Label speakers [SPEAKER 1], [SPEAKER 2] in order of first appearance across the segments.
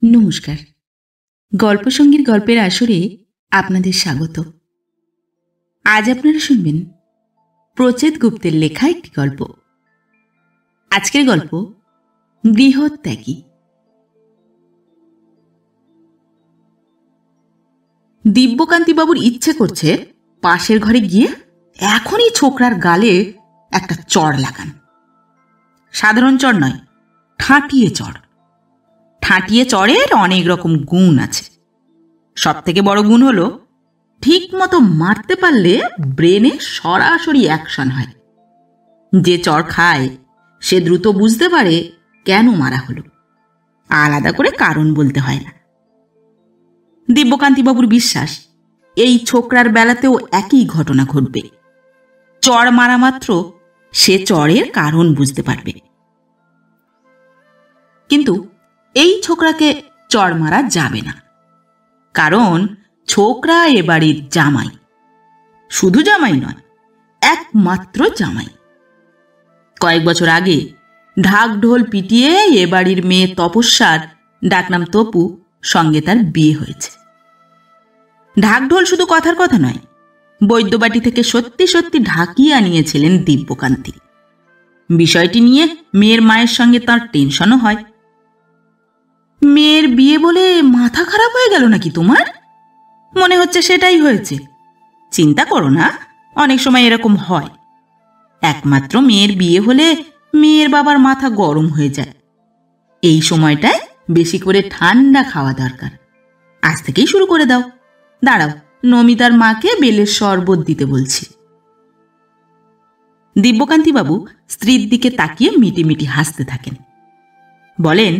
[SPEAKER 1] নমস্কার। গল্পসঙ্গীর গল্পের আসরে আপনাদের স্বাগত। আজ আপনারা শুনবেন প্রচেত গুপ্তের লেখা একটি গল্প। আজকের গল্প গৃহত্যাগী। দিব্যকান্তিবাবুর ইচ্ছে করছে পাশের ঘরে গিয়ে এখনই ছোকরার গালে একটা চড় লাগান। সাধারণ চড় নয়, ঠাঁটিয়ে চড়। ঠাঁটিয়ে চড়ের অনেক রকম গুণ আছে। সব থেকে বড় গুণ হলো ঠিক মতো মারতে পারলে ব্রেনে সরাসরি অ্যাকশন হয়। যে চড় খায় সে দ্রুত বুঝতে পারে কেন মারা হলো, আলাদা করে কারণ বলতে হয় না। দিব্যকান্তিবাবুর বিশ্বাস এই ছোকরার বেলাতেও একই ঘটনা ঘটবে। চড় মারা মাত্র সে চড়ের কারণ বুঝতে পারবে। কিন্তু এই ছোকরাকে চড় মারা যাবে না, কারণ ছোকরা এ বাড়ির জামাই। শুধু জামাই নয়, একমাত্র জামাই। কয়েক বছর আগে ঢাক ঢোল পিটিয়ে এ বাড়ির মেয়ে তপস্যার, ডাকনাম তপু, সঙ্গে তার বিয়ে হয়েছে। ঢাক ঢোল শুধু কথার কথা নয়, বৈদ্যবাটি থেকে সত্যি সত্যি ঢাকিয়ে আনিয়েছিলেন দিব্যকান্তি। বিষয়টি নিয়ে মেয়ের মায়ের সঙ্গে তার টেনশনও হয়। মেয়ের বিয়ে বলে মাথা খারাপ হয়ে গেল নাকি তোমার? মনে হচ্ছে সেটাই হয়েছে। চিন্তা করো না, অনেক সময় এরকম হয়। একমাত্র মেয়ের বিয়ে হলে মেয়ের বাবার মাথা গরম হয়ে যায়। এই সময়টায় বেশি করে ঠান্ডা খাওয়া দরকার। আজ থেকেই শুরু করে দাও। দাঁড়াও, নমিতার মাকে বেলের শরবত দিতে বলছি। দিব্যকান্তিবাবু স্ত্রীর দিকে তাকিয়ে মিটি মিটি হাসতে থাকেন। বলেন,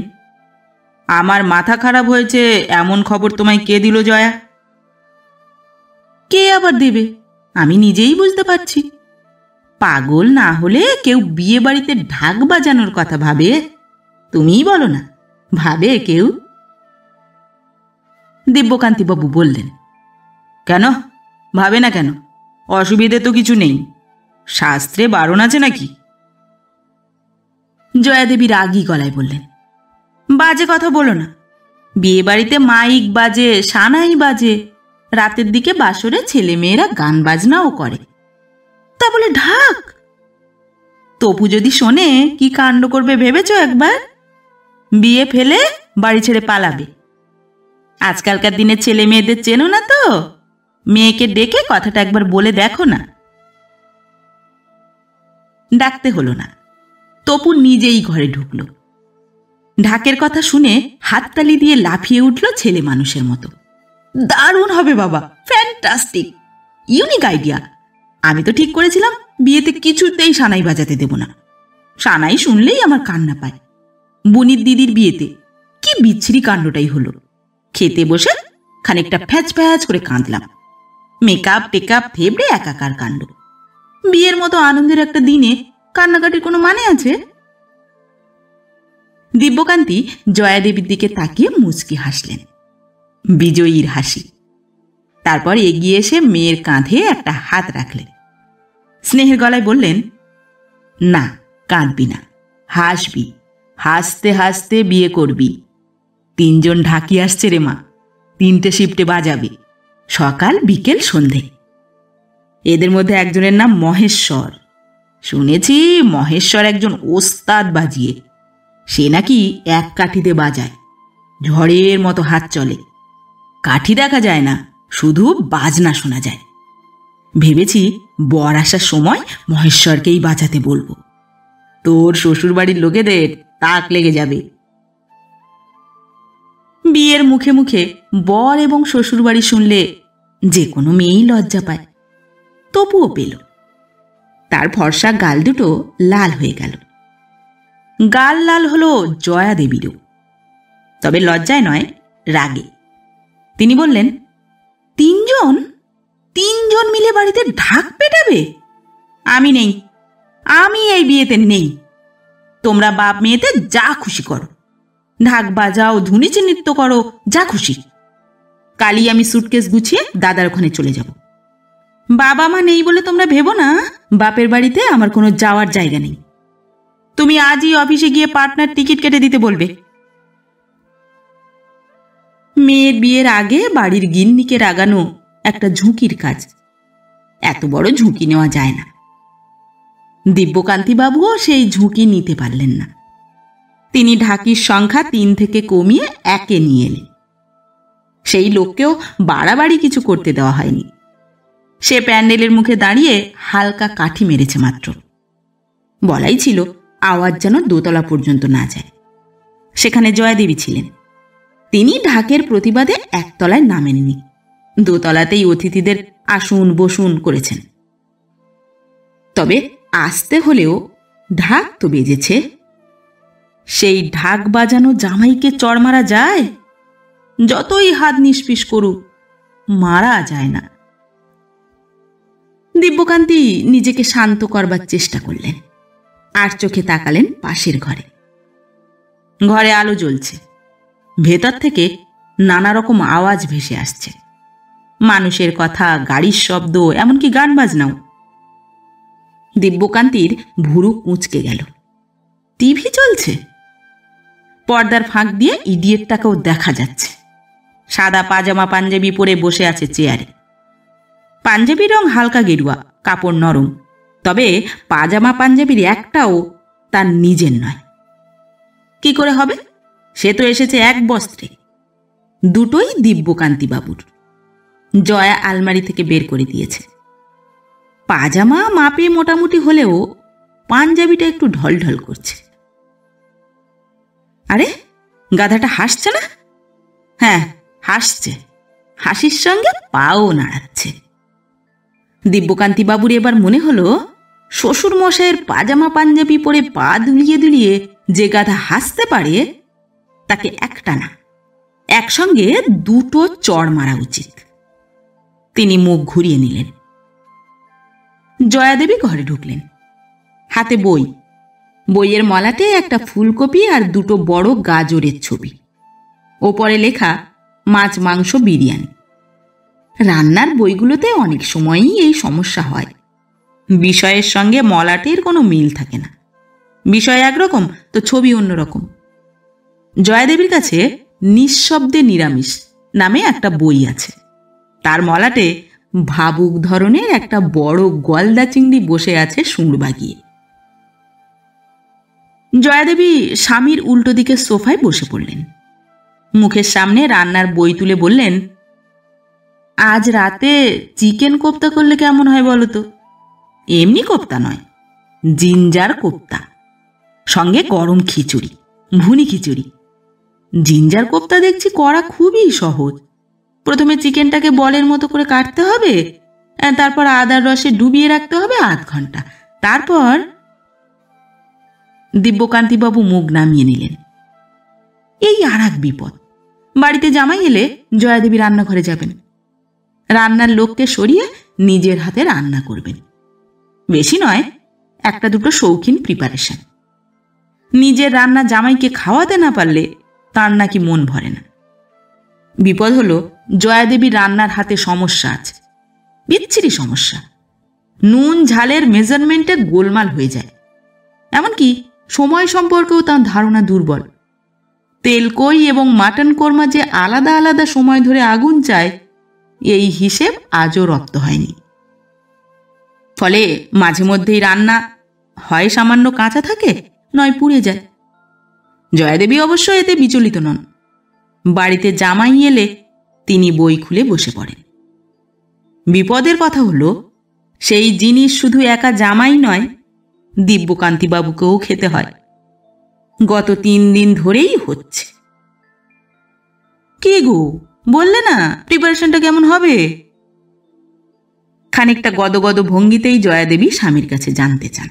[SPEAKER 1] আমার মাথা খারাপ হয়েছে এমন খবর তোমায় কে দিল জয়া? কে আবার দেবে? আমি নিজেই বুঝতে পারছি। পাগল না হলে কেউ বিয়ে বাড়িতে ঢাক বাজানোর কথা ভাবে? তুমিই বলো না, ভাবে কেউ? দিব্যকান্তিবাবু বললেন, কেন ভাবে না কেন? অসুবিধে তো কিছু নেই। শাস্ত্রে বারণ আছে নাকি? জয়াদেবী রাগী গলায় বললেন, বাজে কথা বলো না। বিয়ে বাড়িতে মাইক বাজে, সানাই বাজে, রাতের দিকে বাসরে ছেলে মেয়েরা গান বাজনাও করে, তা বলে ঢাক? তপু যদি শোনে কি কাণ্ড করবে ভেবেছ একবার? বিয়ে ফেলে বাড়ি ছেড়ে পালাবে। আজকালকার দিনে ছেলে মেয়েদের চেনো না তো? মেয়েকে ডেকে কথাটা একবার বলে দেখো না। ডাকতে হলো না, তপু নিজেই ঘরে ঢুকলো। ঢাকের কথা শুনে হাততালি দিয়ে লাফিয়ে উঠল ছেলে মানুষের মতো। দারুণ হবে বাবা, ফ্যান্টাস্টিক, ইউনিক আইডিয়া। আমি তো ঠিক করেছিলাম বিয়েতে কিছুতেই সানাই বাজাতে দেব না। সানাই শুনলেই আমার কান্না পায়। বুনির দিদির বিয়েতে কি বিচ্ছিরি কাণ্ডটাই হলো। খেতে বসে খানিকটা ফ্যাচ ফ্যাচ করে কাঁদলাম। মেকআপ টেকআপ ফেবড়ে একাকার কাণ্ড। বিয়ের মতো আনন্দের একটা দিনে কান্নাকাটির কোনো মানে আছে? দিব্যকান্তি জয়াদেবীর দিকে তাকিয়ে মুচকি হাসলেন, বিজয়ীর হাসি। তারপর এগিয়ে এসে মেয়ের কাঁধে একটা হাত রাখলেন। স্নেহের গলায় বললেন, না, কাঁদবি না, হাসবি। হাসতে হাসতে বিয়ে করবি। 3 জন ঢাকি আসছে রে মা, 3টে শিফটে বাজাবে, সকাল বিকেল সন্ধে। এদের মধ্যে একজনের নাম মহেশ্বর। শুনেছি মহেশ্বর একজন ওস্তাদ বাজিয়ে। সে নাকি এক কাঠিতে বাজায়, ঝড়ের মতো হাত চলে। কাঠি দেখা যায় না, শুধু বাজনা শোনা যায়। ভেবেছি বর আসার সময় মহেশ্বরকেই বাজাতে বলবো। তোর শ্বশুর বাড়ির লোকেদের তাক লেগে যাবে। বিয়ের মুখে মুখে বর এবং শ্বশুর বাড়ি শুনলে যে কোনো মেয়েই লজ্জা পায়। তবুও পেল। তার ফর্সা গাল দুটো লাল হয়ে গেল। গাল লাল হলো জয়াদেবীরও, তবে লজ্জায় নয়, রাগে। তিনি বললেন, 3 জন মিলে বাড়িতে ঢাক পেটাবে? আমি নেই, আমি এই বিয়েতে নেই। তোমরা বাপ মেয়েতে যা খুশি করো, ঢাক বাজাও, ধুনিচি নৃত্য করো, যা খুশি। কালই আমি সুটকেস গুছিয়ে দাদার ওখানে চলে যাব। বাবা মা নেই বলে তোমরা ভেবো না বাপের বাড়িতে আমার কোনো যাওয়ার জায়গা নেই। তুমি আজই অফিসে গিয়ে পার্টনার টিকিট কেটে দিতে বলবে। মেয়ের বিয়ের আগে বাড়ির গিন্নিকে রাগানো একটা ঝুঁকির কাজ। এত বড় ঝুঁকি নেওয়া যায় না। দিব্যকান্তিবাবুও সেই ঝুঁকি নিতে পারলেন না। তিনি ঢাকির সংখ্যা 3 থেকে কমিয়ে 1-এ নিয়ে এলেন। সেই লোককেও বাড়াবাড়ি কিছু করতে দেওয়া হয়নি। সে প্যান্ডেলের মুখে দাঁড়িয়ে হালকা কাঠি মেরেছে মাত্র। বলাই ছিল আওয়াজ যেন দোতলা পর্যন্ত না যায়। সেখানে জয়াদেবী ছিলেন। তিনি ঢাকের প্রতিবাদে একতলায় নামেননি, দোতলাতেই অতিথিদের আসুন বসুন করেছেন। তবে আসতে হলেও ঢাক তো বেজেছে। সেই ঢাক বাজানো জামাইকে চড় মারা যায়? যতই হাত নিষ্পিস করুক, মারা যায় না। দিব্যকান্তি নিজেকে শান্ত করবার চেষ্টা করলেন, আর চোখে তাকালেন পাশের ঘরে। ঘরে আলো জ্বলছে। ভেতর থেকে নানা রকম আওয়াজ ভেসে আসছে, মানুষের কথা, গাড়ির শব্দ, এমনকি গান বাজনাও। দিব্যকান্তির ভুরু কুঁচকে গেল। টিভি চলছে। পর্দার ফাঁক দিয়ে ইডিয়েটটাকেও দেখা যাচ্ছে। সাদা পাজামা পাঞ্জাবি পরে বসে আছে চেয়ারে। পাঞ্জাবির রং হালকা গেরুয়া, কাপড় নরম। তবে পাজামা পাঞ্জাবির একটাও তার নিজের নয়। কি করে হবে? সে তো এসেছে এক বস্ত্রে। দুটোই দিব্যকান্তিবাবুর। জয়া আলমারি থেকে বের করে দিয়েছে। পাজামা মাপে মোটামুটি হলেও পাঞ্জাবিটা একটু ঢলঢল করছে। আরে, গাধাটা হাসছে না? হ্যাঁ, হাসছে। হাসির সঙ্গে পাও নাড়াচ্ছে। দিব্যকান্তিবাবুর এবার মনে হলো, শ্বশুর মশাইয়ের পাজামা পাঞ্জাবি পরে পা দুলিয়ে দুলিয়ে যে গাধা হাসতে পারে, তাকে একটা না, একসঙ্গে দুটো চড় মারা উচিত। তিনি মুখ ঘুরিয়ে নিলেন। জয়াদেবী ঘরে ঢুকলেন। হাতে বই। বইয়ের মলাটে একটা ফুলকপি আর দুটো বড় গাজরের ছবি। ওপরে লেখা মাছ মাংস বিরিয়ানি। রান্নার বইগুলোতে অনেক সময়ই এই সমস্যা হয়। বিষয়ের সঙ্গে মলাটের কোনো মিল থাকে না। বিষয় একরকম তো ছবি অন্যরকম। জয়াদেবীর কাছে নিঃশব্দে নিরামিষ নামে একটা বই আছে। তার মলাটে ভাবুক ধরনের একটা বড় গলদা চিংড়ি বসে আছে সুঁড় বাগিয়ে। জয়াদেবী স্বামীর উল্টো দিকে সোফায় বসে পড়লেন। মুখের সামনে রান্নার বই তুলে বললেন, আজ রাতে চিকেন কোপ্তা করলে কেমন হয় বলো তো? এমনি কোপ্তা নয়, জিঞ্জার কোপ্তা, সঙ্গে গরম খিচুড়ি, ভুনি খিচুড়ি। জিঞ্জার কোপ্তা দেখছি করা খুবই সহজ। প্রথমে চিকেনটাকে বলের মতো করে কাটতে হবে, তারপর আদার রসে ডুবিয়ে রাখতে হবে আধ ঘন্টা। তারপর দিব্যকান্তিবাবু মুখ নামিয়ে নিলেন। এই আর এক বিপদ। বাড়িতে জামাই এলে জয়াদেবী রান্নাঘরে যাবেন। রান্নার লোককে সরিয়ে নিজের হাতে রান্না করবেন। বেশি নয়, একটা দুটো শৌখিন প্রিপারেশন। নিজের রান্না জামাইকে খাওয়াতে না পারলে তার নাকি মন ভরে না। বিপদ হলো, জয়াদেবী রান্নার হাতে সমস্যা আছে, বিচ্ছিরি সমস্যা। নুন ঝালের মেজারমেন্টে গোলমাল হয়ে যায়। এমনকি সময় সম্পর্কেও তার ধারণা দুর্বল। তেলকই এবং মাটন কোরমা যে আলাদা আলাদা সময় ধরে আগুন চায়, এই হিসেব আজও রপ্ত হয়নি। ফলে মাঝে মধ্যেই রান্না হয় সামান্য কাঁচা থাকে, নয় পুড়ে যায়। জয়াদেবী অবশ্য এতে বিচলিত নন। বাড়িতে জামাই এলে তিনি বই খুলে বসে পড়েন। বিপদের কথা হলো, সেই জিনিস শুধু একা জামাই নয়, দিব্যকান্তিবাবুকেও খেতে হয়। গত 3 দিন ধরেই হচ্ছে। কি গো, বললে না প্রিপারেশনটা কেমন হবে? খানিকটা গদগদ ভঙ্গিতেই জয়াদেবী স্বামীর কাছে জানতে চান।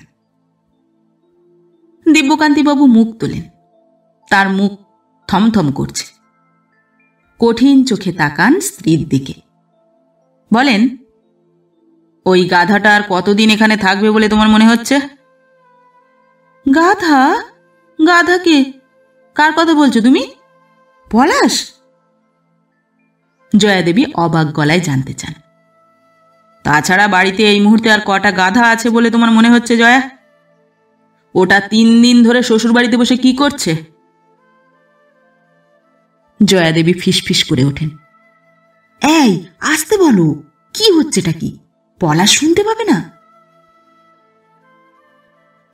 [SPEAKER 1] দিব্যকান্তিবাবু মুখ তোলেন। তার মুখ থমথম করছে। কঠিন চোখে তাকান স্ত্রীর দিকে। বলেন, ওই গাধাটা আর কতদিন এখানে থাকবে বলে তোমার মনে হচ্ছে? গাধা? গাধাকে? কার কথা বলছো তুমি? পলাশ? জয়াদেবী অবাক গলায় জানতে চান। তাছাড়া বাড়িতে এই মুহূর্তে আর কটা গাধা আছে বলে তোমার মনে হচ্ছে জয়া? ওটা 3 দিন ধরে শ্বশুর বাড়িতে বসে কি করছে? জয়াদেবী ফিসফিস করে ওঠেন, এই আসতে বলো, কি হচ্ছেটা কি? পলাশ শুনতে পাবে না?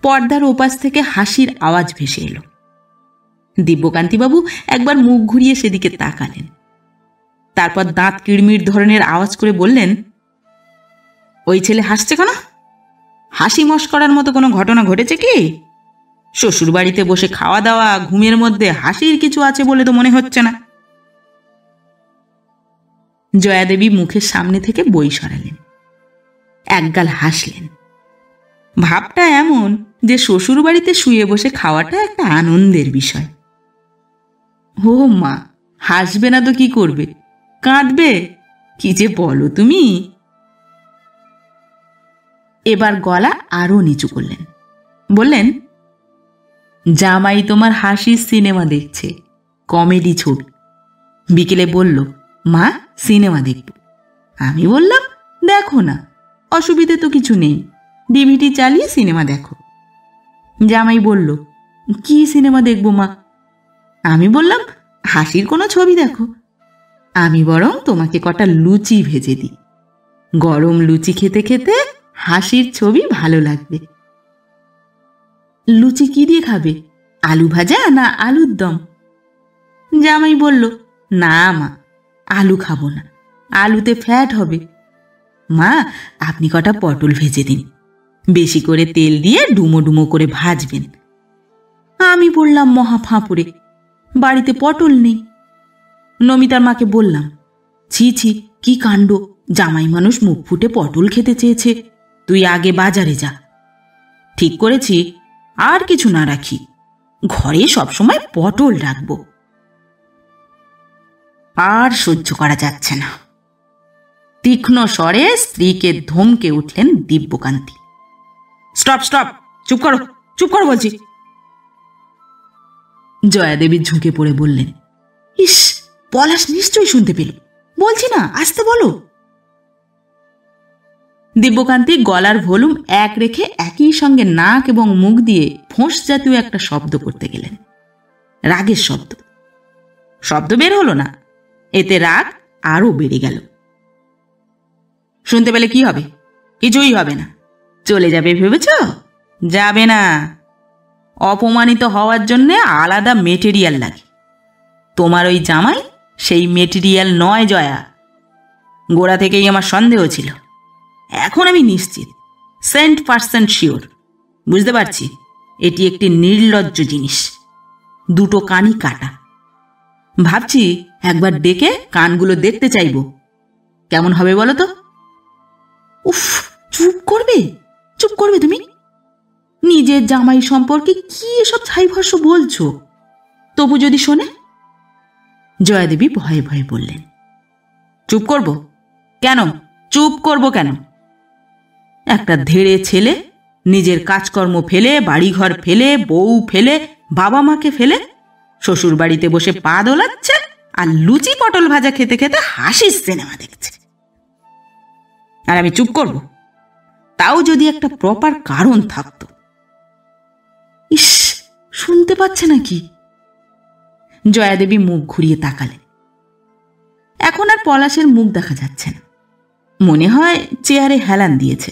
[SPEAKER 1] পর্দার ওপাশ থেকে হাসির আওয়াজ ভেসে এলো। দিব্যকান্তিবাবু একবার মুখ ঘুরিয়ে সেদিকে তাকালেন, তারপর দাঁত কিড়মির ধরনের আওয়াজ করে বললেন, ওই ছেলে হাসছে কেন? হাসি মস্করার মতো কোনো ঘটনা ঘটেছে কি? শ্বশুর বাড়িতে বসে খাওয়া দাওয়া ঘুমের মধ্যে হাসির কিছু আছে বলে তো মনে হচ্ছে না। জয়াদেবী মুখের সামনে থেকে বই সরালেন, একগাল হাসলেন। ভাবটা এমন যে শ্বশুর বাড়িতে শুয়ে বসে খাওয়াটা একটা আনন্দের বিষয়। ও মা, হাসবে না তো কি করবে? কাঁদবে? কি যে বলো তুমি। এবার গলা আরো নিচু করলেন, বললেন, জামাই তোমার হাসির সিনেমা দেখছে, কমেডি ছবি। বিকেলে বলল, মা সিনেমা দেখব। আমি বললাম, দেখো না, অসুবিধে তো কিছু নেই, ডিভিডি চালিয়ে সিনেমা দেখো। জামাই বলল, কি সিনেমা দেখবো মা? আমি বললাম, হাসির কোনো ছবি দেখো। আমি বরং তোমাকে কটা লুচি ভেজে দিই, গরম লুচি খেতে খেতে হাসির ছবি ভালো লাগবে। লুচি কি দিয়ে খাবে? আলু ভাজা না আলুর দম? জামাই বলল, না মা, আলু খাবো না, আলুতে ফ্যাট হবে। মা আপনি কটা পটল ভেজে দিন, বেশি করে তেল দিয়ে ডুমো ডুমো করে ভাজবেন। আমি বললাম মহা ফাঁপুরে, বাড়িতে পটল নেই। নমিতার মাকে বললাম, ছি ছি, কি কাণ্ড, জামাই মানুষ মুখ ফুটে পটল খেতে চেয়েছে, তুই আগে বাজারে যা। ঠিক করেছি আর কিছু না রাখি, ঘরে সবসময় পটল রাখবো। আর সহ্য করা যাচ্ছে না। তীক্ষ্ণ স্বরে স্ত্রীকে ধমকে উঠলেন দিব্যকান্তি। স্টপ স্টপ, চুপ করো, চুপ করো বলছি। জয়াদেবী ঝুঁকে পড়ে বললেন, ইস, পলাশ নিশ্চয়ই শুনতে পেল, বলছি না আসতে বলো। দিব্যকান্তি গলার ভলিউম এক রেখে একই সঙ্গে নাক এবং মুখ দিয়ে ফোঁস জাতীয় একটা শব্দ করতে গেলেন, রাগের শব্দ। শব্দ বের হলো না, এতে রাগ আরো বেড়ে গেল। শুনতে পেলে কি হবে? কিছুই হবে না। চলে যাবে ভেবেছ? যাবে না। অপমানিত হওয়ার জন্য আলাদা মেটেরিয়াল লাগে। তোমার ওই জামাই সেই মেটেরিয়াল নয় জয়া। গোড়া থেকেই আমার সন্দেহ ছিল, এখন আমি নিশ্চিত, 100% শিওর। বুঝতে পারছি এটি একটি নির্লজ্জ জিনিস, দুটো কানই কাটা। ভাবছি একবার ডেকে কানগুলো দেখতে চাইব, কেমন হবে বলো তো? উফ, চুপ করবে, চুপ করবে তুমি। নিজের জামাই সম্পর্কে কি এসব ছাইভস্য বলছো? তবু যদি শোনে? জয়াদেবী ভয়ে ভয়ে বললেন, চুপ করব কেন? চুপ করব কেন? একটা ধেড়ে ছেলে নিজের কাজকর্ম ফেলে, বাড়িঘর ফেলে, বউ ফেলে, বাবা মাকে ফেলে শ্বশুর বাড়িতে বসে পা দোলাচ্ছে আর লুচি পটল ভাজা খেতে খেতে হাসির সিনেমা দেখছে। আর আমি চুপ করব? তাও যদি একটা প্রপার কারণ থাকতো। ইস, শুনতে পাচ্ছে নাকি? জয়াদেবী মুখ ঘুরিয়ে তাকালেন। এখন আর পলাশের মুখ দেখা যাচ্ছে না, মনে হয় চেয়ারে হেলান দিয়েছে।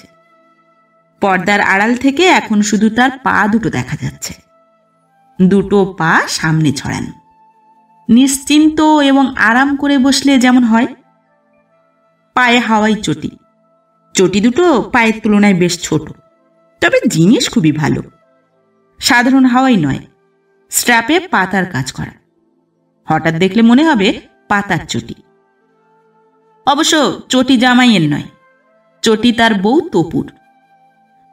[SPEAKER 1] পর্দার আড়াল থেকে এখন শুধু তার পা দুটো দেখা যাচ্ছে, দুটো পা সামনে ছড়ানো, নিশ্চিন্ত এবং আরাম করে বসলে যেমন হয়। পায়ে হাওয়াই চটি, চটি দুটো পায়ের তুলনায় বেশ ছোট, তবে জিনিস খুবই ভালো। সাধারণ হাওয়াই নয়, স্ট্র্যাপে পাতার কাজ করা। হঠাৎ দেখলে মনে হবে পাতার চটি। অবশ্য চটি জামাইয়ের নয়, চটি তার বউ তপুর।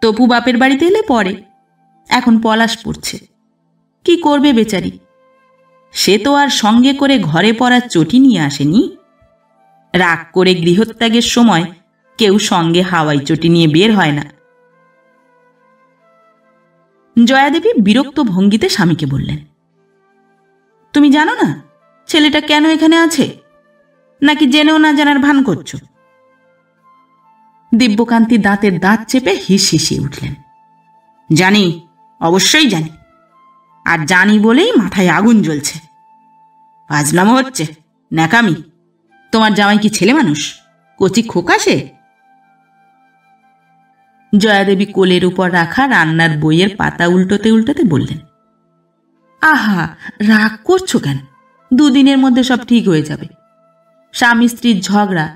[SPEAKER 1] তপু বাপের বাড়িতে এলে পরে, এখন পলাশ পড়ছে। কি করবে বেচারি? সে তো আর সঙ্গে করে ঘরে পড়ার চটি নিয়ে আসেনি। রাগ করে গৃহত্যাগের সময় কেউ সঙ্গে হাওয়াই চটি নিয়ে বের হয় না। জয়াদেবী বিরক্ত ভঙ্গিতে স্বামীকে বললেন, তুমি জানো না ছেলেটা কেন এখানে আছে? নাকি জেনেও না জানার ভান করছো? দিব্যকান্তি দাঁতের দাঁত চেপে হিসিয়ে উঠলেন, জানি, অবশ্যই জানি, আর জানি বলেই মাথায় আগুন জ্বলছে। ফাজলামো হচ্ছে, ন্যাকামি। তোমার জামাই কি ছেলে মানুষ? কচি খোকা সে? জয়াদেবী কোলের উপর রাখা রান্নার বইয়ের পাতা উল্টোতে উল্টোতে বললেন, আহা, রাগ করছো কেন? দুদিনের মধ্যে সব ঠিক হয়ে যাবে। স্বামী স্ত্রীর ঝগড়া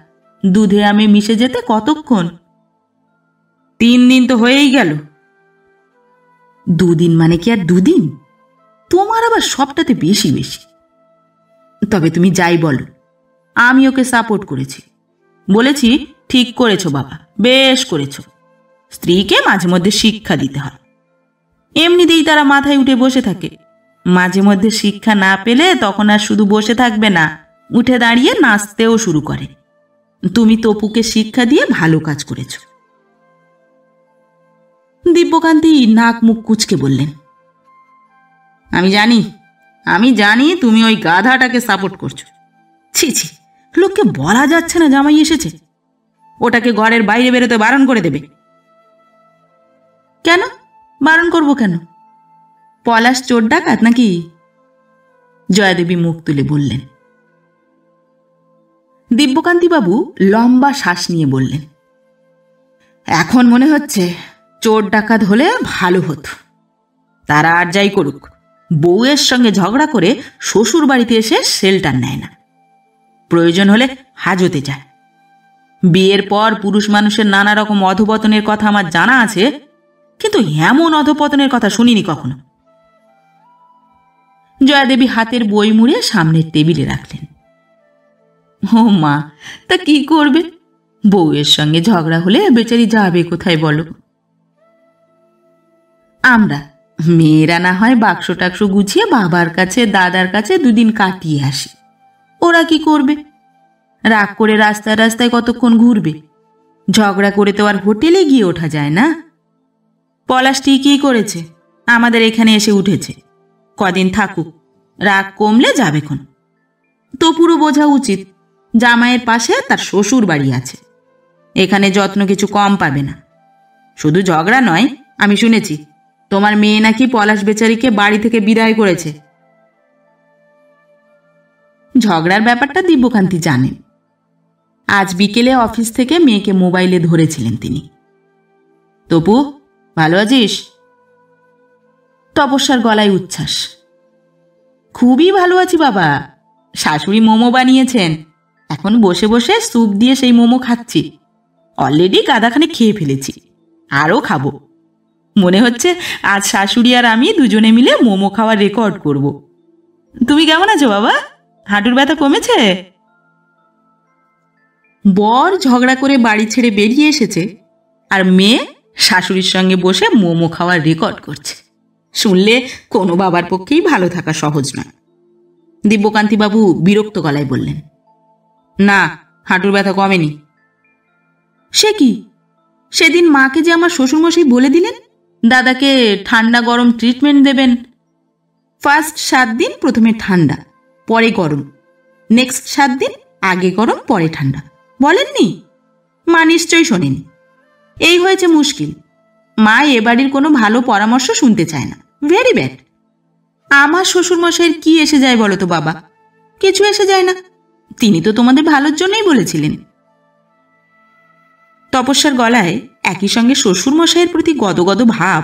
[SPEAKER 1] দুধে আমে মিশে যেতে কতক্ষণ? 3 দিন তো হয়েই গেল। 2 দিন মানে কি আর 2 দিন? তোমার আবার সবটাতে বেশি বেশি। তবে তুমি যাই বলো, আমি ওকে সাপোর্ট করেছি। বলেছি, ঠিক করেছো বাবা, বেশ করেছো। স্ত্রীকে মাঝে মধ্যে শিক্ষা দিতে হয়। এমনিতেই তারা মাথায় উঠে বসে থাকে। মাঝে মধ্যে শিক্ষা না পেলে তখন আর শুধু বসে থাকবে না, উঠে দাঁড়িয়ে নাচতেও শুরু করে। তুমি তপুকে শিক্ষা দিয়ে ভালো কাজ করেছ। দিব্যকান্তি নাক মুখ কুঁচকে বললেন, আমি জানি তুমি ওই গাধাটাকে সাপোর্ট করছো। ছি ছি, লোককে বলা যাচ্ছে না জামাই এসেছে। ওটাকে ঘরের বাইরে বেরোতে বারণ করে দেবে। কেন বারণ করব কেন? পলাশ চোর ডাকাত নাকি? জয়াদেবী মুখ তুলে বললেন। দিব্যকান্তিবাবু লম্বা শ্বাস নিয়ে বললেন, এখন মনে হচ্ছে চোর ডাকাত হলে ভালো হতো। তারা আর যাই করুক, বউয়ের সঙ্গে ঝগড়া করে শ্বশুর বাড়িতে এসে শেল্টার নেয় না। প্রয়োজন হলে হাজতে যায়। বিয়ের পর পুরুষ মানুষের নানা রকম অধপতনের কথা আমার জানা আছে, কিন্তু এমন অধপতনের কথা শুনিনি কখনো। জয়াদেবী হাতের বই মুড়ে সামনের টেবিলে রাখলেন। ও মা, তা কি করবে? বউয়ের সঙ্গে ঝগড়া হলে বেচারি যাবে কোথায় বলো? আমরা মেয়েরা না হয় বাক্স টাক্স গুছিয়ে বাবার কাছে দাদার কাছে 2 দিন কাটিয়ে আসি। ওরা কি করবে? রাগ করে রাস্তায় রাস্তায় কতক্ষণ ঘুরবে? ঝগড়া করে তো আর হোটেলে গিয়ে ওঠা যায় না। পলাশ ঠিকই করেছে, আমাদের এখানে এসে উঠেছে। কদিন থাকুক, রাগ কমলে যাবেক্ষণ। তো পুরো বোঝা উচিত, জামাইয়ের পাশে তার শ্বশুর বাড়ি আছে। এখানে যত্ন কিছু কম পাবে না। শুধু ঝগড়া নয়, আমি শুনেছি তোমার মেয়ে নাকি পলাশ বেচারিকে বাড়ি থেকে বিদায় করেছে। ঝগড়ার ব্যাপারটা দিব্যকান্তি জানেন। আজ বিকেলে অফিস থেকে মেয়েকে মোবাইলে ধরেছিলেন তিনি। তপু, ভালো আছিস? তপস্যার গলায় উচ্ছ্বাস। খুবই ভালো আছি বাবা। শাশুড়ি মোমো বানিয়েছেন, এখন বসে বসে স্যুপ দিয়ে সেই মোমো খাচ্ছি। অলরেডি গাদাখানে খেয়ে ফেলেছি, আরও খাবো। মনে হচ্ছে আজ শাশুড়ি আর আমি দুজনে মিলে মোমো খাওয়ার রেকর্ড করব। তুমি কেমন আছো বাবা? হাঁটুর ব্যথা কমেছে? বর ঝগড়া করে বাড়ি ছেড়ে বেরিয়ে এসেছে, আর মেয়ে শাশুড়ির সঙ্গে বসে মোমো খাওয়ার রেকর্ড করছে। শুনলে কোনো বাবার পক্ষেই ভালো থাকা সহজ নয়। দিব্যকান্তিবাবু বিরক্ত গলায় বললেন, না, হাঁটুর ব্যথা কমেনি। সে কি? সেদিন মাকে যে আমার শ্বশুরমশাই বলে দিলেন দাদাকে ঠান্ডা গরম ট্রিটমেন্ট দেবেন। ফার্স্ট 7 দিন প্রথমে ঠান্ডা, পরে গরম, নেক্সট 7 দিন আগে গরম পরে ঠান্ডা বলেননি? মা নিশ্চয়ই শোনেনি। এই হয়েছে মুশকিল। মা এ বাড়ির কোনো ভালো পরামর্শ শুনতে চায় না। Very bad. আমার শ্বশুরমশাইয়ের কি এসে যায় বলো তো বাবা? কিছু এসে যায় না। তিনি তো তোমাদের ভালোর জন্যই বলেছিলেন। তপস্যার গলায় একই সঙ্গে শ্বশুরমশাইয়ের প্রতি গদগদ ভাব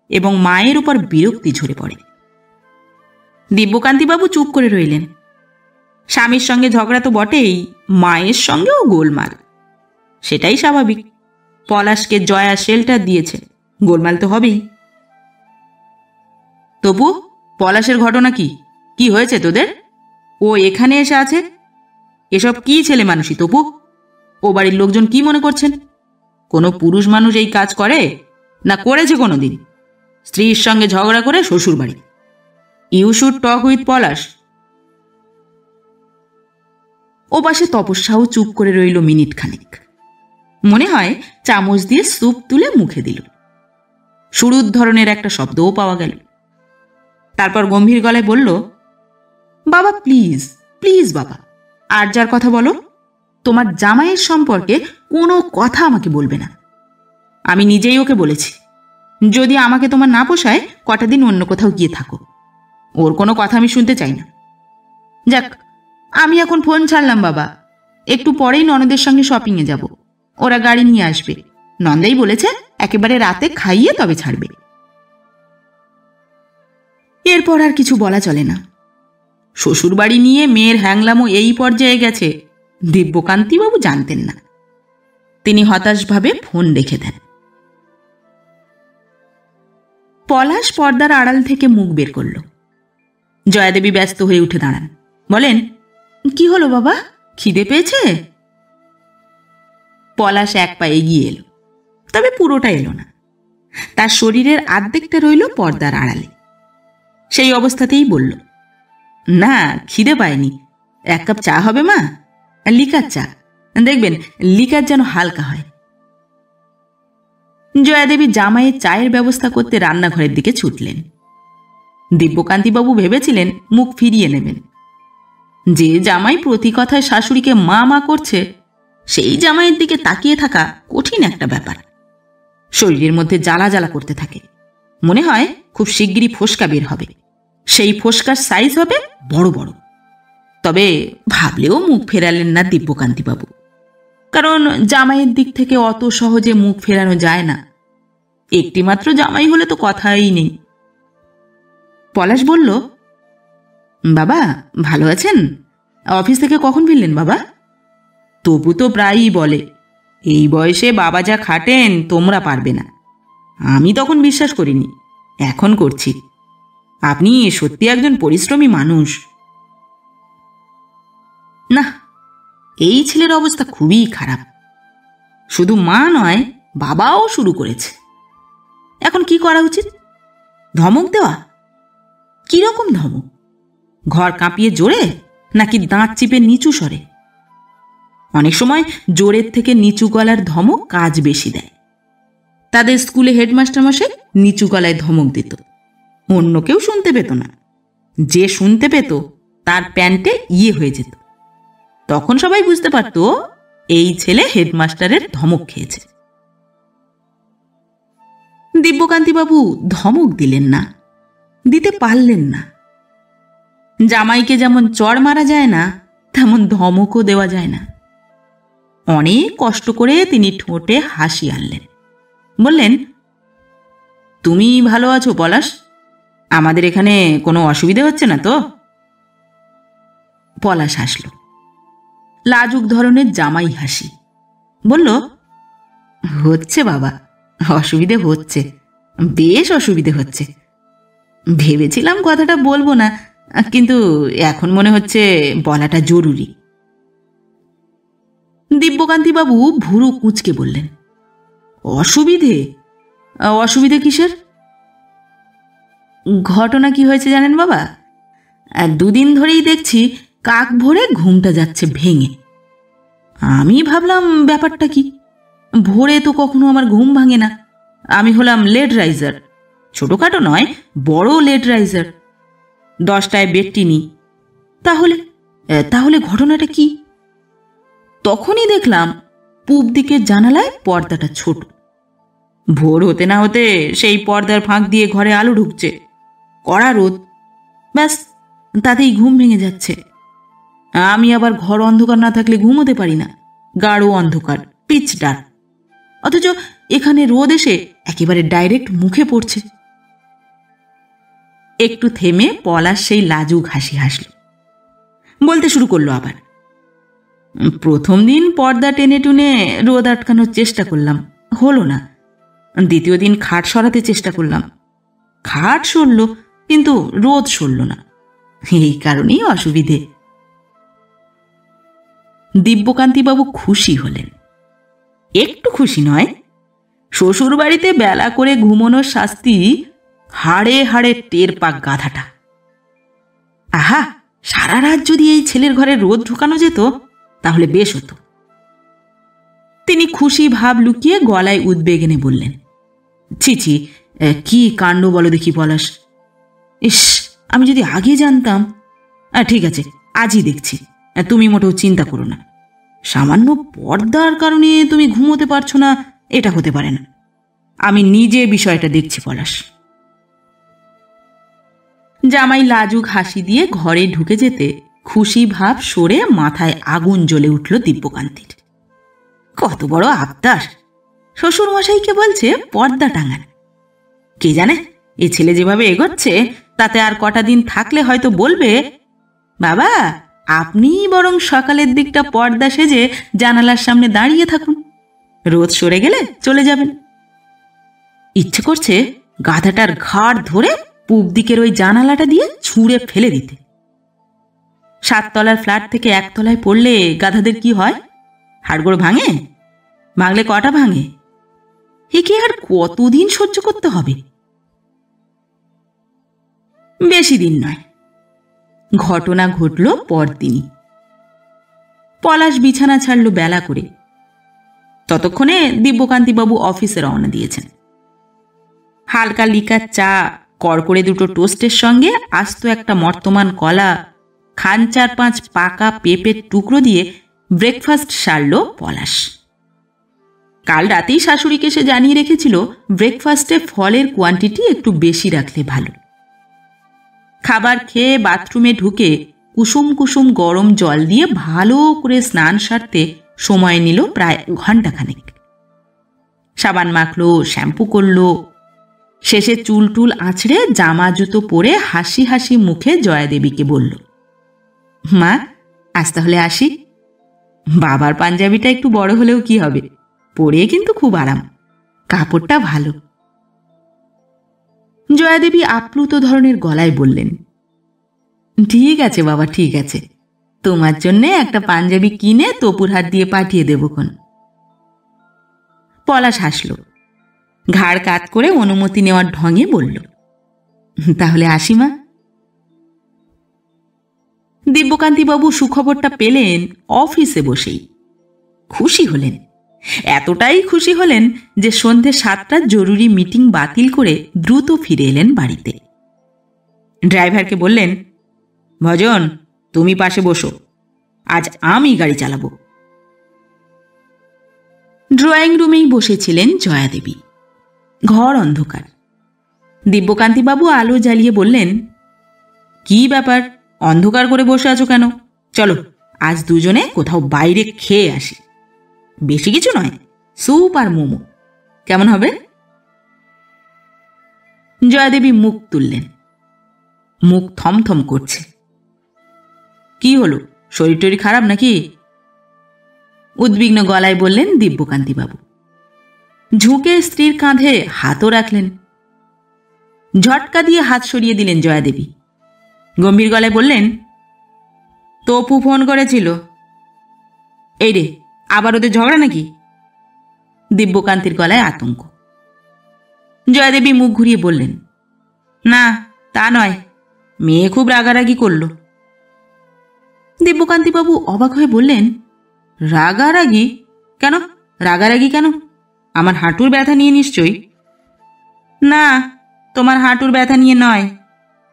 [SPEAKER 1] এবং মায়ের উপর বিরক্তি ঝরে পড়ে। দিব্যকান্তিবাবু চুপ করে রইলেন। স্বামীর সঙ্গে ঝগড়া তো বটেই, মায়ের সঙ্গেও গোলমাল। সেটাই স্বাভাবিক। পলাশকে জয়া শেল্টার দিয়েছে, গোলমাল তো হবেই। তবু পলাশের ঘটনা কি? কি হয়েছে তোদের? ও এখানে এসে আছে। এসব কি ছেলে মানুষই তপু? ও বাড়ির লোকজন কি মনে করছেন? কোনো পুরুষ মানুষ এই কাজ করে না? করেছে কোনোদিন? স্ত্রীর সঙ্গে ঝগড়া করে শ্বশুর বাড়ি। ইউ শুড টক উইথ পলাশ। ও পাশে তপস্যাও চুপ করে রইল মিনিট খানেক। মনে হয় চামচ দিয়ে স্যুপ তুলে মুখে দিল। সুরুৎ ধরনের একটা শব্দও পাওয়া গেল। তারপর গম্ভীর গলায় বলল, বাবা প্লিজ প্লিজ বাবা, আর যার কথা বলো। তোমার জামাইয়ের সম্পর্কে কোনো কথা আমাকে বলবে না। আমি নিজেই ওকে বলেছি, যদি আমাকে তোমার না পোষায় কটা দিন অন্য কোথাও গিয়ে থাকো। ওর কোনো কথা আমি শুনতে চাই না। যাক, আমি এখন ফোন ছাড়লাম বাবা, একটু পরেই ননদের সঙ্গে শপিংয়ে যাব। ওরা গাড়ি নিয়ে আসবে। নন্দাই বলেছে একেবারে রাতে খাইয়ে তবে ছাড়বে। এরপর আর কিছু বলা চলে না। শ্বশুরবাড়ি নিয়ে মেয়ের হ্যাংলামও এই পর্যায়ে গেছে দিব্যকান্তিবাবু জানতেন না। তিনি হতাশভাবে ফোন রেখে দেন। পলাশ পর্দার আড়াল থেকে মুখ বের করল। জয়াদেবী ব্যস্ত হয়ে উঠে দাঁড়ান, বলেন, কি হলো বাবা, খিদে পেয়েছে? পলাশ এক পা এগিয়ে এলো, তবে পুরোটা এলো না। তার শরীরের আর্ধেকটা রইল পর্দার আড়ালে। সেই অবস্থাতেই বলল, না খিদে পায়নি। এক কাপ চা হবে মা? লিকার চা, দেখবেন লিকার যেন হালকা হয়। জয়াদেবী জামাইয়ের চায়ের ব্যবস্থা করতে রান্নাঘরের দিকে ছুটলেন। দিব্যকান্তিবাবু ভেবেছিলেন মুখ ফিরিয়ে নেবেন। যে জামাই প্রতি কথায় শাশুড়িকে মা মা করছে, সেই জামাইয়ের দিকে তাকিয়ে থাকা কঠিন একটা ব্যাপার। শরীরের মধ্যে জ্বালা জ্বালা করতে থাকে। মনে হয় খুব শিগগিরই ফোসকা বের হবে। সেই ফোসকার সাইজ হবে বড় বড়। তবে ভাবলেও মুখ ফেরালেন না দিব্যকান্তিবাবু, কারণ জামাইয়ের দিক থেকে অত সহজে মুখ ফেরানো যায় না। একটিমাত্র জামাই হলে তো কথাই নেই। পলাশ বলল, বাবা ভালো আছেন? অফিস থেকে কখন ফিরলেন বাবা? তবু তো প্রায়ই বলে, এই বয়সে বাবা যা খাটেন তোমরা পারবে না। আমি তখন বিশ্বাস করিনি, এখন করছি। আপনি সত্যি একজন পরিশ্রমী মানুষ। না, এই ছেলের অবস্থা খুবই খারাপ। শুধু মা নয়, বাবাও শুরু করেছে। এখন কি করা উচিত? ধমক দেওয়া? কিরকম ধমক? ঘর কাঁপিয়ে জোরে, নাকি দাঁত চিপে নিচু স্বরে? অনেক সময় জোরের থেকে নিচু গলার ধমক কাজ বেশি দেয়। তাদের স্কুলে হেডমাস্টার মশাই নিচু গলায় ধমক দিত। অন্য কেউ শুনতে পেত না। যে শুনতে পেত তার প্যান্টে ইয়ে হয়ে যেত। তখন সবাই বুঝতে পারত এই ছেলে হেডমাস্টারের ধমক খেয়েছে। দিব্যকান্তিবাবু ধমক দিলেন না, দিতে পারলেন না। জামাইকে যেমন চড় মারা যায় না, তেমন ধমকও দেওয়া যায় না। অনেক কষ্ট করে তিনি ঠোঁটে হাসি আনলেন, বললেন, তুমি ভালো আছো পলাশ? আমাদের এখানে কোনো অসুবিধা হচ্ছে না তো? পলাশ হাসল, লাজুক ধরনের জামাই হাসি। বলল, হচ্ছে বাবা, অসুবিধে হচ্ছে, বেশ অসুবিধে হচ্ছে। ভেবেছিলাম কথাটা বলবো না, কিন্তু এখন মনে হচ্ছে বলাটা জরুরি। দিব্যকান্তিবাবু ভুরু কুঁচকে বললেন, অসুবিধে? অসুবিধে কিসের? ঘটনা কি হয়েছে জানেন বাবা? দুদিন ধরেই দেখছি কাক ভরে ঘুমটা যাচ্ছে ভেঙে। আমি ভাবলাম ব্যাপারটা কি। ভোরে তো কখনো আমার ঘুম ভাঙে না। আমি হলাম লেট রাইজার, ছোটখাটো নয়, বড় লেট রাইজার। 10টায় বেডটি নিই। তাহলে ঘটনাটা কি? তখনই দেখলাম পূব দিকের জানালায় পর্দাটা ছোট। ভোর হতে না হতে সেই পর্দার ফাঁক দিয়ে ঘরে আলো ঢুকছে, কড়া রোদ। ব্যাস, তাতেই ঘুম ভেঙে যাচ্ছে। আমি আবার ঘর অন্ধকার না থাকলে ঘুমোতে পারি না। গাঢ় অন্ধকার, পিচ ডার্ক। অথচ এখানে রোদ এসে একেবারে ডাইরেক্ট মুখে পড়ছে। একটু থেমে পলাশ সেই লাজুক হাসি হাসল। বলতে শুরু করলো আবার, প্রথম দিন পর্দা টেনে টুনে রোদ আটকানোর চেষ্টা করলাম, হলো না। দ্বিতীয় দিন খাট সরাতে চেষ্টা করলাম, খাট সরল, কিন্তু রোদ সরল না। এই কারণেই অসুবিধে। দিব্যকান্তিবাবু খুশি হলেন। একটু খুশি নয়, শ্বশুর বাড়িতে বেলা করে ঘুমানোর শাস্তি হাড়ে হাড়ে টের পাক গাধাটা। আহা, সারা রাত যদি এই ছেলের ঘরে রোদ ঢুকানো যেত তাহলে বেশ হতো। তিনি খুশি ভাব লুকিয়ে গলায় উদ্বেগ এনে বললেন, ছি ছি, কি কাণ্ড বলো দেখি পলাশ। ইস, আমি যদি আগে জানতাম। ঠিক আছে, আজই দেখছি, তুমি মোটেও চিন্তা করো না। সামান্য পর্দার কারণে তুমি ঘুমোতে পারছো না, এটা হতে পারে না। আমি নিজে বিষয়টা দেখছি পলাশ। জামাই লাজুক হাসি দিয়ে ঘরে ঢুকে যেতে খুশি ভাব সরে মাথায় আগুন জ্বলে উঠল দিব্যকান্তির। কত বড় আবদার! শ্বশুর মশাইকে বলছে পর্দা টাঙান। কে জানে এ ছেলে যেভাবে এগোচ্ছে তাতে আর কটা দিন থাকলে হয়তো বলবে, বাবা আপনিই বরং সকালের দিকটা পর্দা সেজে জানালার সামনে দাঁড়িয়ে থাকুন, রোদ সরে গেলে চলে যাবেন। ইচ্ছে করছে গাধাটার ঘাড় ধরে পূব দিকের ওই জানালাটা দিয়ে ছুঁড়ে ফেলে দিতে। 7 তলার ফ্ল্যাট থেকে 1 তলায় পড়লে গাধাদের কি হয়? হাড়গোড় ভাঙে? ভাঙলে কটা ভাঙে? একে আর কতদিন সহ্য করতে হবে? বেশি দিন নয়। ঘটনা ঘটল পরদিনই। পলাশ বিছানা ছাড়ল বেলা করে। ততক্ষণে দিব্যকান্তিবাবু অফিসে রওনা দিয়েছেন। হালকা লিকার চা, কড়কড়ে 2টো টোস্টের সঙ্গে আস্ত একটা মর্তমান কলা, খান 4-5 পাকা পেঁপের টুকরো দিয়ে ব্রেকফাস্ট সারল পলাশ। কাল রাতেই শাশুড়িকে সে জানিয়ে রেখেছিল ব্রেকফাস্টে ফলের কোয়ান্টিটি একটু বেশি রাখলে ভালো। খাবার খেয়ে বাথরুমে ঢুকে কুসুম কুসুম গরম জল দিয়ে ভালো করে স্নান সারতে সময় নিল প্রায় ঘণ্টাখানেক। সাবান মাখলো, শ্যাম্পু করলো, শেষে চুল টুল আঁচড়ে জামা জুতো পরে হাসি হাসি মুখে জয়াদেবীকে বলল, মা আজ তাহলে আসি। বাবার পাঞ্জাবিটা একটু বড় হলেও কি হবে, পরে কিন্তু খুব আরাম, কাপড়টা ভালো। জয়াদেবী আপ্লুত ধরনের গলায় বললেন, ঠিক আছে বাবা, ঠিক আছে, তোমার জন্যে একটা পাঞ্জাবি কিনে তপুর হাত দিয়ে পাঠিয়ে দেবক্ষণ। পলাশ হাসল, ঘাড় কাত করে অনুমতি নেওয়ার ঢঙে বলল, তাহলে আসি মা। দিব্যকান্তিবাবু সুখবরটা পেলেন অফিসে বসেই। খুশি হলেন, এতটাই খুশি হলেন যে সন্ধে 7টার জরুরি মিটিং বাতিল করে দ্রুত ফিরে এলেন বাড়িতে। ড্রাইভারকে বললেন, ভজন তুমি পাশে বসো, আজ আমি গাড়ি চালাবো। ড্রয়িং রুমেই বসেছিলেন জয়াদেবী। ঘর অন্ধকার। দিব্যকান্তিবাবু আলো জ্বালিয়ে বললেন, কি ব্যাপার, অন্ধকার করে বসে আছো কেন? চলো আজ দুজনে কোথাও বাইরে খেয়ে আসি। বেশি কিছু নয়, স্যুপ আর মোমো, কেমন হবে? জয়াদেবী মুখ তুললেন। মুখ থমথম করছে। কি হলো, শরীর টরীর খারাপ নাকি? উদ্বিগ্ন গলায় বললেন দিব্যকান্তিবাবু। ঝুঁকে স্ত্রীর কাঁধে হাতও রাখলেন। ঝটকা দিয়ে হাত সরিয়ে দিলেন জয়াদেবী। গম্ভীর গলায় বললেন, তপু ফোন করেছিল। এই রে, আবার ওদের ঝগড়া নাকি? দিব্যকান্তির গলায় আতঙ্ক। জয়াদেবী মুখ ঘুরিয়ে বললেন, না তা নয়, মেয়ে খুব রাগারাগি করল। দিব্যকান্তিবাবু অবাক হয়ে বললেন, রাগারাগি কেন? রাগারাগি কেন? আমার হাঁটুর ব্যথা নিয়ে নিশ্চয়ই? না, তোমার হাঁটুর ব্যথা নিয়ে নয়।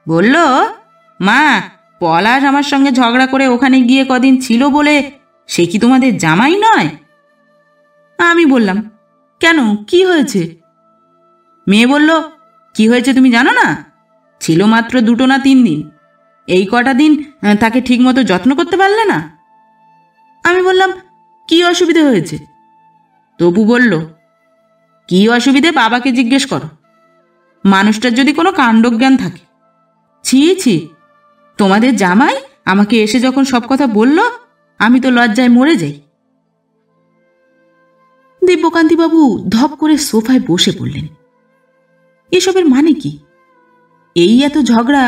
[SPEAKER 1] বলল, মা পলাশ আমার সঙ্গে ঝগড়া করে ওখানে গিয়ে কদিন ছিল বলে সে কি তোমাদের জামাই নয়? আমি বললাম, কেন, কি হয়েছে? মেয়ে বলল, কি হয়েছে তুমি জানো না? ছিল মাত্র 2 না 3 দিন, এই কটা দিন তাকে ঠিকমতো যত্ন করতে পারলে না। আমি বললাম, কি অসুবিধে হয়েছে? তবু বলল, কি অসুবিধে বাবাকে জিজ্ঞেস করো, মানুষটার যদি কোনো কাণ্ডজ্ঞান থাকে। ছি ছি, তোমাদের জামাই আমাকে এসে যখন সব কথা বলল, আমি তো লজ্জায় মরে যাই। দিব্যকান্তিবাবু ধপ করে সোফায় বসে পড়লেন। এসবের মানে কি? এই এত ঝগড়া,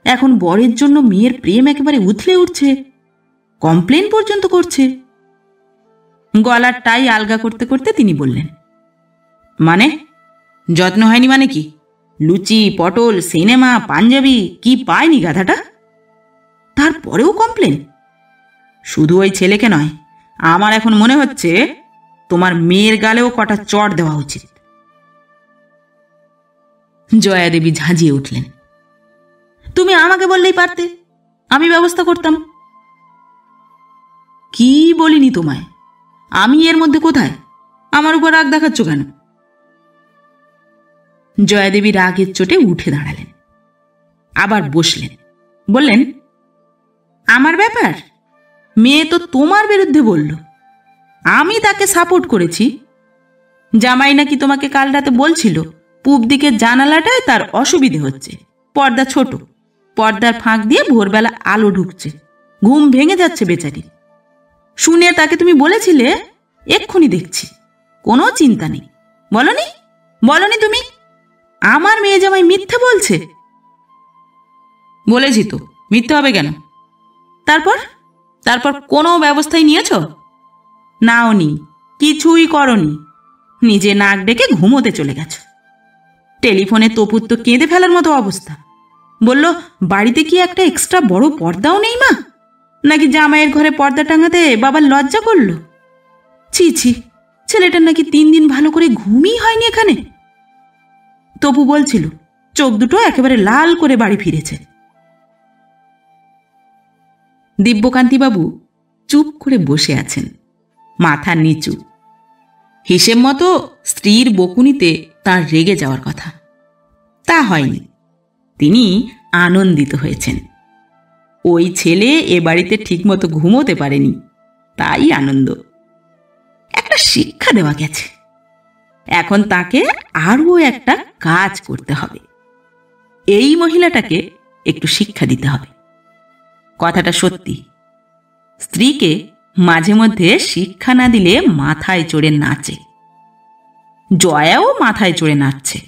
[SPEAKER 1] এখন বরের জন্য মেয়ের প্রেম একেবারে উথলে উঠছে, কমপ্লেন পর্যন্ত করছে। গলার টাই আলগা করতে করতে তিনি বললেন, মানে যত্ন হয়নি মানে কি? লুচি, পটল, সিনেমা, পাঞ্জাবি কি পায়নি গাধাটা? তারপরেও কমপ্লেন? শুধু ওই ছেলেকে নয়, আমার এখন মনে হচ্ছে তোমার মেয়ের গালেও কটা চড় দেওয়া উচিত। জয়াদেবী ঝাঁঝিয়ে উঠলেন, তুমি আমাকে বললেই পারতে, আমি ব্যবস্থা করতাম। কি বলিনি তোমায়? আমি এর মধ্যে কোথায়? আমার উপর রাগ দেখাচ্ছ কেন? জয়াদেবী রাগের চোটে উঠে দাঁড়ালেন, আবার বসলেন, বললেন, আমার ব্যাপার? মেয়ে তো তোমার বিরুদ্ধে বলল, আমি তাকে সাপোর্ট করেছি। জামাই নাকি তোমাকে কাল রাতে বলছিল পূব দিকের জানালাটায় তার অসুবিধে হচ্ছে, পর্দা ছোট, পর্দার ফাঁক দিয়ে ভোরবেলা আলো ঢুকছে, ঘুম ভেঙে যাচ্ছে বেচারি। শুনে তাকে তুমি বলেছিলে এক্ষুনি দেখছি, কোনো চিন্তা নেই। বলনি? বলনি তুমি? আমার মেয়ে জামাই মিথ্যে বলছে? বলেছি তো, মিথ্যে হবে কেন? তারপর তারপর কোনো ব্যবস্থাই নিয়েছ? নাওনি, কিছুই করনি, নিজে নাক ডেকে ঘুমোতে চলে গেছ। টেলিফোনে তপুর তো কেঁদে ফেলার মতো অবস্থা। বলল বাড়িতে কি একটা এক্সট্রা বড় পর্দাও নেই মা? নাকি জামাইয়ের ঘরে পর্দা টাঙাতে বাবার লজ্জা করলো? ছি ছি, ছেলেটার নাকি 3 দিন ভালো করে ঘুমই হয়নি এখানে। তপু বলছিল চোখ দুটো একেবারে লাল করে বাড়ি ফিরেছে। দিব্যকান্তিবাবু চুপ করে বসে আছেন, মাথা নিচু। হিসেব মতো স্ত্রীর বকুনিতে তার রেগে যাওয়ার কথা, তা হয়নি। তিনি আনন্দিত হয়েছেন। ওই ছেলে এ বাড়িতে ঠিকমতো ঘুমোতে পারেনি, তাই আনন্দ। একটা শিক্ষা দেওয়া গেছে, এখন তাকে আরও একটা কাজ করতে হবে। এই মহিলাটাকে একটু শিক্ষা দিতে হবে। কথাটা সত্যি, স্ত্রীকে মাঝে মধ্যে শিক্ষা না দিলে মাথায় চড়ে নাচে। জয়াও মাথায় চড়ে নাচছে।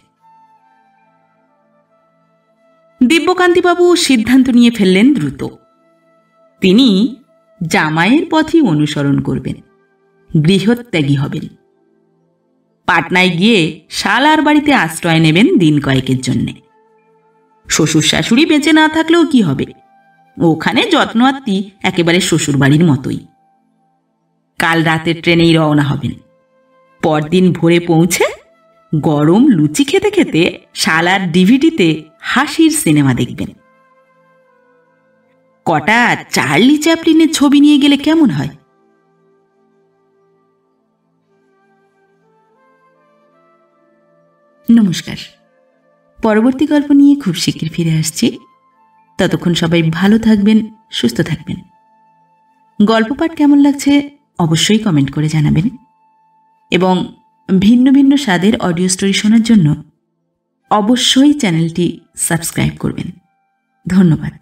[SPEAKER 1] দিব্যকান্তিবাবু সিদ্ধান্ত নিয়ে ফেললেন দ্রুত। তিনি জামাইয়ের পথই অনুসরণ করবেন, গৃহত্যাগী হবেন। পাটনায় গিয়ে শালার বাড়িতে আশ্রয় নেবেন দিন কয়েকের জন্যে। শ্বশুর শাশুড়ি বেঁচে না থাকলেও কি হবে, ওখানে যত্ন আত্মি একেবারে শ্বশুর বাড়ির মতোই। কাল রাতের ট্রেনেই রওনা হবেন। পরদিন ভোরে পৌঁছে গরম লুচি খেতে খেতে শালার ডিভিডিতে হাসির সিনেমা দেখবেন। কটা চার্লি চ্যাপলিনের ছবি নিয়ে গেলে কেমন হয়? নমস্কার, পরবর্তী গল্প নিয়ে খুব শিগগির ফিরে আসছি। ততক্ষণ সবাই ভালো থাকবেন, সুস্থ থাকবেন। গল্প পাঠ কেমন লাগছে অবশ্যই কমেন্ট করে জানাবেন, এবং ভিন্ন ভিন্ন স্বাদের অডিও স্টোরি শোনার জন্য অবশ্যই চ্যানেলটি সাবস্ক্রাইব করবেন। ধন্যবাদ।